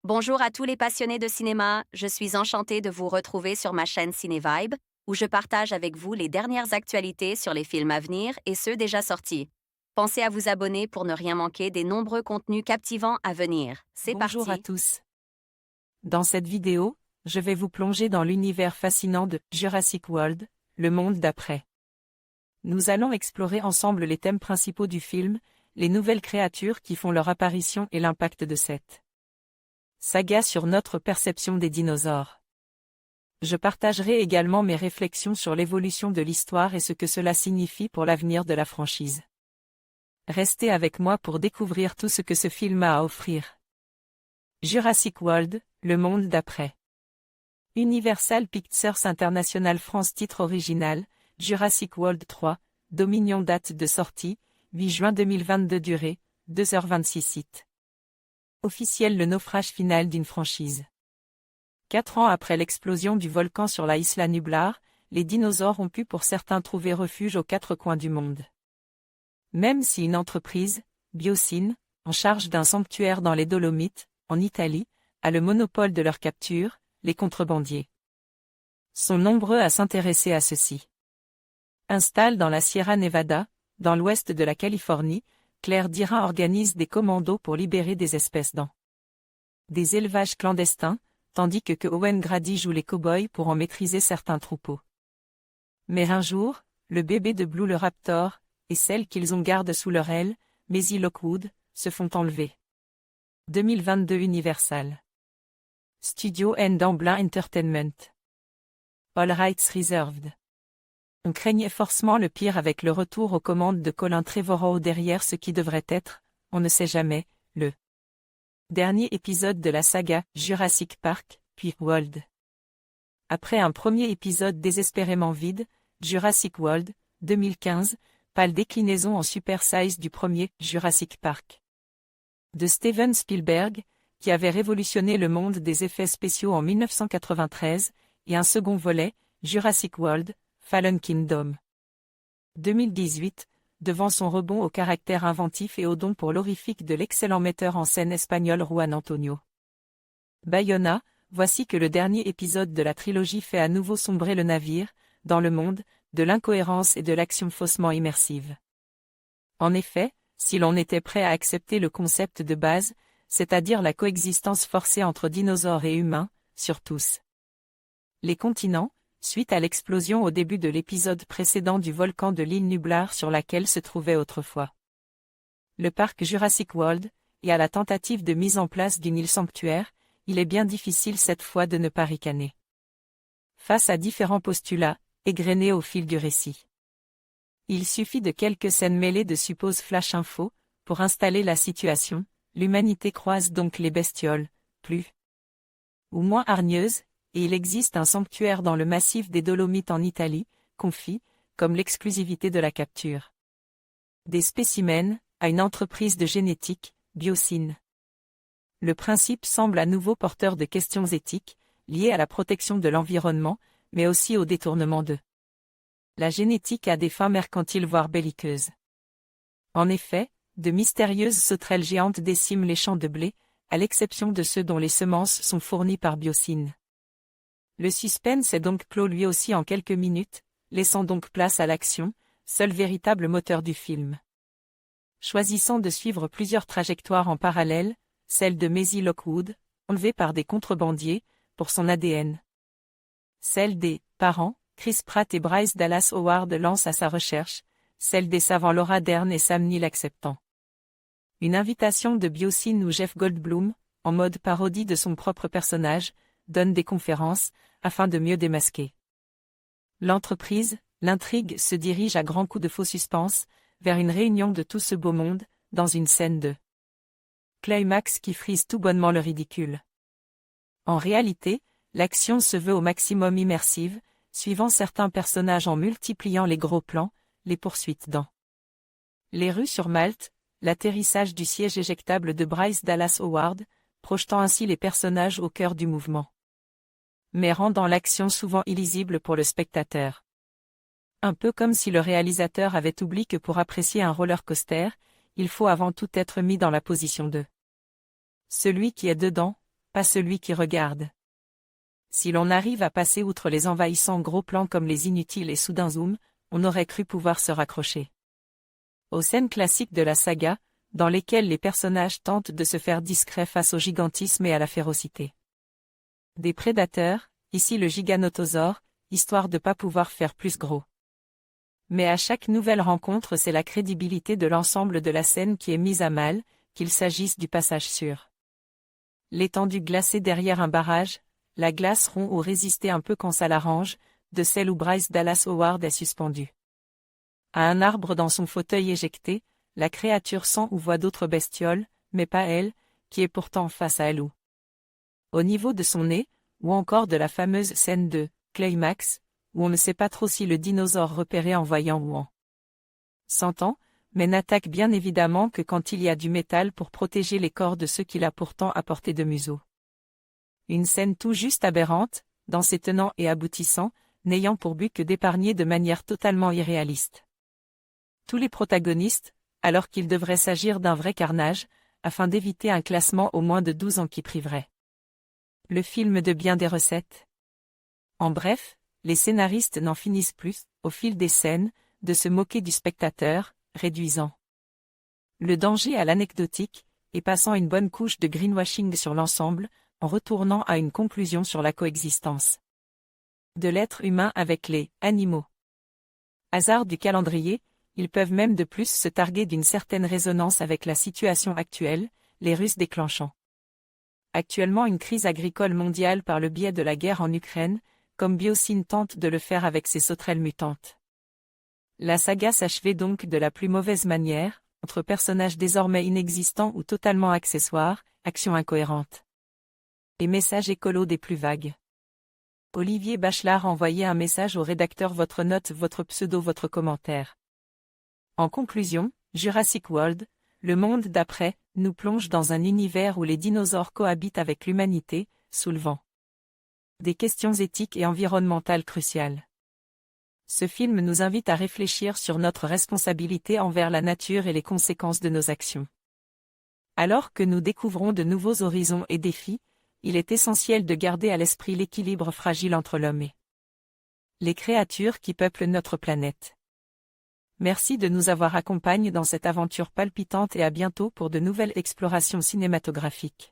Bonjour à tous les passionnés de cinéma, je suis enchantée de vous retrouver sur ma chaîne CinéVibe, où je partage avec vous les dernières actualités sur les films à venir et ceux déjà sortis. Pensez à vous abonner pour ne rien manquer des nombreux contenus captivants à venir. C'est Bonjour à parti! tous. Dans cette vidéo, je vais vous plonger dans l'univers fascinant de Jurassic World, le monde d'après. Nous allons explorer ensemble les thèmes principaux du film, les nouvelles créatures qui font leur apparition et l'impact de cette saga sur notre perception des dinosaures. Je partagerai également mes réflexions sur l'évolution de l'histoire et ce que cela signifie pour l'avenir de la franchise. Restez avec moi pour découvrir tout ce que ce film a à offrir. Jurassic World, le monde d'après. Universal Pictures International France. Titre original, Jurassic World 3, Dominion. Date de sortie, 8 juin 2022. Durée, 2h26. Site officiel. Le naufrage final d'une franchise. 4 ans après l'explosion du volcan sur la Isla Nublar, les dinosaures ont pu pour certains trouver refuge aux quatre coins du monde. Même si une entreprise, Biosyn, en charge d'un sanctuaire dans les Dolomites, en Italie, a le monopole de leur capture, les contrebandiers sont nombreux à s'intéresser à ceci. Installe dans la Sierra Nevada, dans l'ouest de la Californie, Claire Dira organise des commandos pour libérer des espèces dans des élevages clandestins, tandis que Owen Grady joue les cow-boys pour en maîtriser certains troupeaux. Mais un jour, le bébé de Blue le Raptor, et celle qu'ils ont garde sous leur aile, Maisie Lockwood, se font enlever. 2022 Universal Studio and Amblin Entertainment. All rights reserved. On craignait forcément le pire avec le retour aux commandes de Colin Trevorrow derrière ce qui devrait être, on ne sait jamais, le dernier épisode de la saga Jurassic Park, puis World. Après un premier épisode désespérément vide, Jurassic World, 2015, pâle déclinaison en super size du premier Jurassic Park de Steven Spielberg, qui avait révolutionné le monde des effets spéciaux en 1993, et un second volet, Jurassic World, Fallen Kingdom. 2018, devant son rebond au caractère inventif et au don pour l'horrifique de l'excellent metteur en scène espagnol Juan Antonio Bayona, voici que le dernier épisode de la trilogie fait à nouveau sombrer le navire, dans le monde, de l'incohérence et de l'action faussement immersive. En effet, si l'on était prêt à accepter le concept de base, c'est-à-dire la coexistence forcée entre dinosaures et humains, sur tous les continents, suite à l'explosion au début de l'épisode précédent du volcan de l'île Nublar sur laquelle se trouvait autrefois le parc Jurassic World, et à la tentative de mise en place d'une île sanctuaire, il est bien difficile cette fois de ne pas ricaner. Face à différents postulats, égrenés au fil du récit. Il suffit de quelques scènes mêlées de suppose flash info, pour installer la situation. L'humanité croise donc les bestioles, plus ou moins hargneuses, et il existe un sanctuaire dans le massif des Dolomites en Italie, confie, comme l'exclusivité de la capture des spécimens, à une entreprise de génétique, Biosyn. Le principe semble à nouveau porteur de questions éthiques, liées à la protection de l'environnement, mais aussi au détournement de la génétique à des fins mercantiles voire belliqueuses. En effet, de mystérieuses sauterelles géantes déciment les champs de blé, à l'exception de ceux dont les semences sont fournies par Biosyn. Le suspense est donc clos lui aussi en quelques minutes, laissant donc place à l'action, seul véritable moteur du film. Choisissant de suivre plusieurs trajectoires en parallèle, celle de Maisie Lockwood, enlevée par des contrebandiers, pour son ADN. Celle des parents, Chris Pratt et Bryce Dallas Howard lancent à sa recherche, celle des savants Laura Dern et Sam Neill acceptant. Une invitation de Biosyn où Jeff Goldblum, en mode parodie de son propre personnage, donne des conférences, afin de mieux démasquer l'entreprise. L'intrigue se dirige à grands coups de faux suspense, vers une réunion de tout ce beau monde, dans une scène de climax qui frise tout bonnement le ridicule. En réalité, l'action se veut au maximum immersive, suivant certains personnages en multipliant les gros plans, les poursuites dans les rues sur Malte, l'atterrissage du siège éjectable de Bryce Dallas Howard, projetant ainsi les personnages au cœur du mouvement, mais rendant l'action souvent illisible pour le spectateur. Un peu comme si le réalisateur avait oublié que pour apprécier un roller coaster, il faut avant tout être mis dans la position de celui qui est dedans, pas celui qui regarde. Si l'on arrive à passer outre les envahissants gros plans comme les inutiles et soudains zoom, on aurait cru pouvoir se raccrocher aux scènes classiques de la saga, dans lesquelles les personnages tentent de se faire discrets face au gigantisme et à la férocité des prédateurs, ici le giganotosaure, histoire de pas pouvoir faire plus gros. Mais à chaque nouvelle rencontre, c'est la crédibilité de l'ensemble de la scène qui est mise à mal, qu'il s'agisse du passage sur l'étendue glacée derrière un barrage, la glace rompt ou résister un peu quand ça l'arrange, de celle où Bryce Dallas Howard est suspendu à un arbre dans son fauteuil éjecté, la créature sent ou voit d'autres bestioles, mais pas elle, qui est pourtant face à elle ou au niveau de son nez, ou encore de la fameuse scène de Climax, où on ne sait pas trop si le dinosaure repéré en voyant ou en sentant, mais n'attaque bien évidemment que quand il y a du métal pour protéger les corps de ceux qu'il a pourtant à portée de museau. Une scène tout juste aberrante, dans ses tenants et aboutissants, n'ayant pour but que d'épargner de manière totalement irréaliste tous les protagonistes, alors qu'il devrait s'agir d'un vrai carnage, afin d'éviter un classement au moins de 12 ans qui priverait le film de bien des recettes. En bref, les scénaristes n'en finissent plus, au fil des scènes, de se moquer du spectateur, réduisant le danger à l'anecdotique, et passant une bonne couche de greenwashing sur l'ensemble, en retournant à une conclusion sur la coexistence de l'être humain avec les animaux. Hasard du calendrier, ils peuvent même de plus se targuer d'une certaine résonance avec la situation actuelle, les Russes déclenchant actuellement une crise agricole mondiale par le biais de la guerre en Ukraine, comme Biosyn tente de le faire avec ses sauterelles mutantes. La saga s'achevait donc de la plus mauvaise manière, entre personnages désormais inexistants ou totalement accessoires, actions incohérentes et messages écolos des plus vagues. Olivier Bachelard envoyait un message au rédacteur: votre note, votre pseudo, votre commentaire. En conclusion, Jurassic World, le monde d'après, nous plonge dans un univers où les dinosaures cohabitent avec l'humanité, soulevant des questions éthiques et environnementales cruciales. Ce film nous invite à réfléchir sur notre responsabilité envers la nature et les conséquences de nos actions. Alors que nous découvrons de nouveaux horizons et défis, il est essentiel de garder à l'esprit l'équilibre fragile entre l'homme et les créatures qui peuplent notre planète. Merci de nous avoir accompagnés dans cette aventure palpitante et à bientôt pour de nouvelles explorations cinématographiques.